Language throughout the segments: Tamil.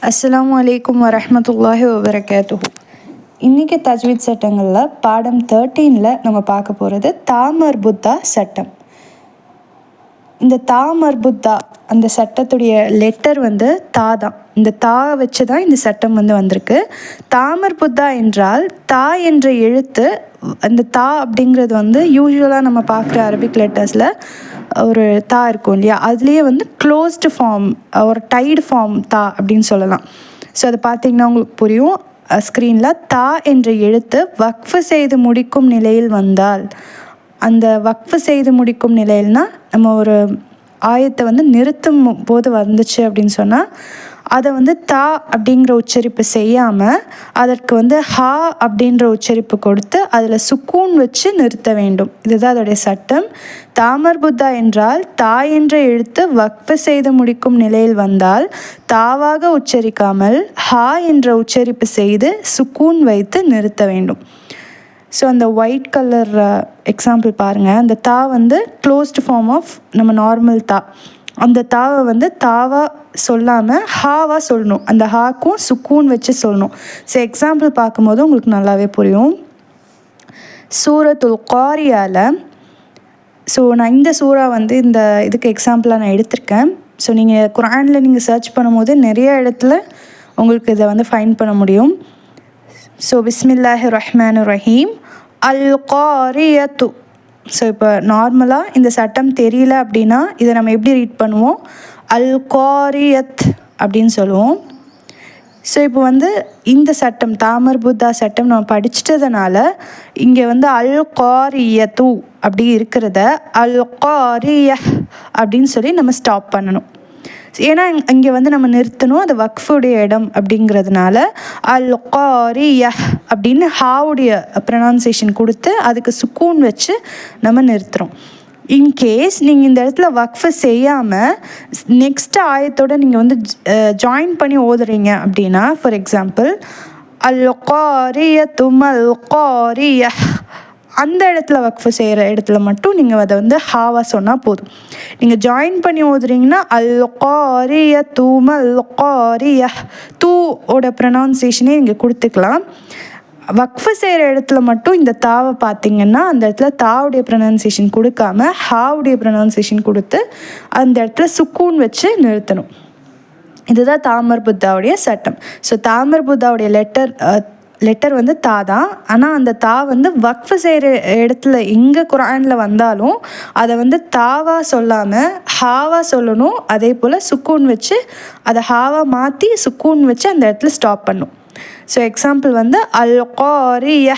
அஸ்ஸலாமு அலைக்கும் வரஹ்மத்துல்லாஹி வபரகாத்துஹு. இன்றைக்கி தஜ்வீத் சட்டங்களில் பாடம் 13ல் நம்ம பார்க்க போகிறது தாமர்புத்தா சட்டம். இந்த தாமர்புத்தா அந்த சட்டத்துடைய லெட்டர் தா தான். இந்த தா வச்சு தான் இந்த சட்டம் வந்திருக்கு. தாமர்புத்தா என்றால் தா என்ற எழுத்து, அந்த தா அப்படிங்கிறது யூஸ்வலாக நம்ம பார்க்குற அரபிக் லெட்டர்ஸில் ஒரு தா இருக்கும் இல்லையா, அதுலேயே க்ளோஸ்டு ஃபார்ம், ஒரு டைடு ஃபார்ம் தா அப்படின்னு சொல்லலாம். ஸோ அதை பார்த்திங்கன்னா உங்களுக்கு புரியும் ஸ்க்ரீனில். தா என்ற எழுத்து வக்ஃபு செய்து முடிக்கும் நிலையில் வந்தால், அந்த வக்ஃபு செய்து முடிக்கும் நிலையில்னால் நம்ம ஒரு ஆயத்தை நிறுத்தும் போது வந்துச்சு அப்படின்னு சொன்னால் அதை தா அப்படிங்கிற உச்சரிப்பு செய்யாமல் அதற்கு ஹா அப்படின்ற உச்சரிப்பு கொடுத்து அதில் சுக்கூன் வச்சு நிறுத்த வேண்டும். இதுதான் அதோடைய சட்டம். தாமர்புத்தா என்றால் தா என்ற எழுத்து வக்ஃபு செய்து முடிக்கும் நிலையில் வந்தால் தாவாக உச்சரிக்காமல் ஹா என்ற உச்சரிப்பு செய்து சுக்கூன் வைத்து நிறுத்த வேண்டும். ஸோ அந்த ஒயிட் கலர் எக்ஸாம்பிள் பாருங்கள். அந்த தா க்ளோஸ்டு ஃபார்ம் ஆஃப் நம்ம நார்மல் தா. அந்த தாவை தாவாக சொல்லாமல் ஹாவாக சொல்லணும். அந்த ஹாக்கும் சுக்கூன் வச்சு சொல்லணும். ஸோ எக்ஸாம்பிள் பார்க்கும்போது உங்களுக்கு நல்லாவே புரியும். சூரத்துல் காரியாவில், ஸோ நான் இந்த சூறா இந்த இதுக்கு எக்ஸாம்பிளாக நான் எடுத்திருக்கேன். ஸோ நீங்கள் குர்ஆனில் நீங்கள் சர்ச் பண்ணும்போது நிறைய இடத்துல உங்களுக்கு இதை ஃபைண்ட் பண்ண முடியும். ஸோ பிஸ்மில்லாஹிர் ரஹ்மானிர் ரஹீம். அல் காரியத்து. ஸோ இப்போ நார்மலாக இந்த சட்டம் தெரியல அப்படின்னா இதை நம்ம எப்படி ரீட் பண்ணுவோம்? அல் காரியத் அப்படின்னு சொல்லுவோம். ஸோ இப்போ இந்த சட்டம் தாமர்புத்தா சட்டம் நம்ம படிச்சிட்டதுனால இங்கே அல் காரியத்து அப்படி இருக்கிறத அல் காரிய அப்படின்னு சொல்லி நம்ம ஸ்டாப் பண்ணணும். ஏன்னா இங்கே நம்ம நிறுத்தணும், அது வக்ஃபுடைய இடம் அப்படிங்கிறதுனால அல் காரிய அப்படின்னு ஹாவுடைய ப்ரொனவுன்சியேஷன் கொடுத்து அதுக்கு சுக்கூன் வச்சு நம்ம நிறுத்துகிறோம். இன்கேஸ் நீங்கள் இந்த இடத்துல வக்ஃபு செய்யாமல் நெக்ஸ்ட் ஆயத்தோடு நீங்கள் ஜாயின் பண்ணி ஓதுறீங்க அப்படின்னா, ஃபார் எக்ஸாம்பிள் அல் காரிய துமல் காரிய, அந்த இடத்துல வக்ஃபு செய்கிற இடத்துல மட்டும் நீங்கள் அதை ஹாவா சொன்னால் போதும். நீங்கள் ஜாயின் பண்ணி ஓதுறீங்கன்னா அல் காரிய தூமல் காரிய, தூவோட ப்ரொனவுன்சியேஷனே நீங்கள் கொடுத்துக்கலாம். வக்ஃபு செய்கிற இடத்துல மட்டும் இந்த தாவை பார்த்திங்கன்னா அந்த இடத்துல தாவுடைய ப்ரொனவுன்சியேஷன் கொடுக்காம ஹாவுடைய ப்ரொனவுன்சியேஷன் கொடுத்து அந்த இடத்துல சுக்கூன் வச்சு நிறுத்தணும். இதுதான் தாமர்புத்தாவுடைய சட்டம். ஸோ தாமர்புத்தாவுடைய லெட்டர் தா தான். ஆனால் அந்த தா வக்ஃபு செய்கிற இடத்துல எங்கே குர்ஆனில் வந்தாலும் அதை தாவாக சொல்லாமல் ஹாவாக சொல்லணும். அதே போல் சுக்கூன் வச்சு அதை ஹாவாக மாற்றி சுக்கூன் வச்சு அந்த இடத்துல ஸ்டாப் பண்ணும். ஸோ எக்ஸாம்பிள் அல் காரிய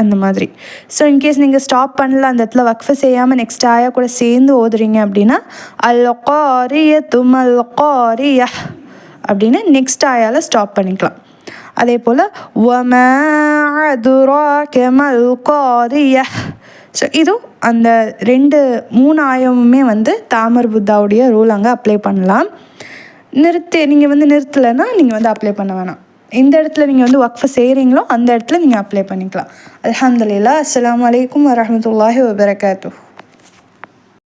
அந்த மாதிரி. ஸோ இன்கேஸ் நீங்கள் ஸ்டாப் பண்ணல, அந்த இடத்துல வக்ஃபு செய்யாமல் நெக்ஸ்ட் ஆயா கூட சேர்ந்து ஓதுறீங்க அப்படின்னா அல் காரிய துமல் காரிய அப்படின்னு நெக்ஸ்ட் ஆயால் ஸ்டாப் பண்ணிக்கலாம். அதே போல் வமா அதுராக மல் காரிய. ஸோ இதுவும் அந்த 2-3 ஆயமுமே தாமர்புத்தாவுடைய ரூல் அங்கே அப்ளை பண்ணலாம். நீங்கள் நிறுத்தலைன்னா நீங்கள் அப்ளை பண்ண வேணாம். எந்த இடத்துல நீங்கள் வக்ஃபு செய்கிறீங்களோ அந்த இடத்துல நீங்கள் அப்ளை பண்ணிக்கலாம். அல்ஹம்துலில்லாஹ். அஸ்ஸலாமு அலைக்கும் வரஹ்மத்துல்லாஹி வபரகாத்துஹு.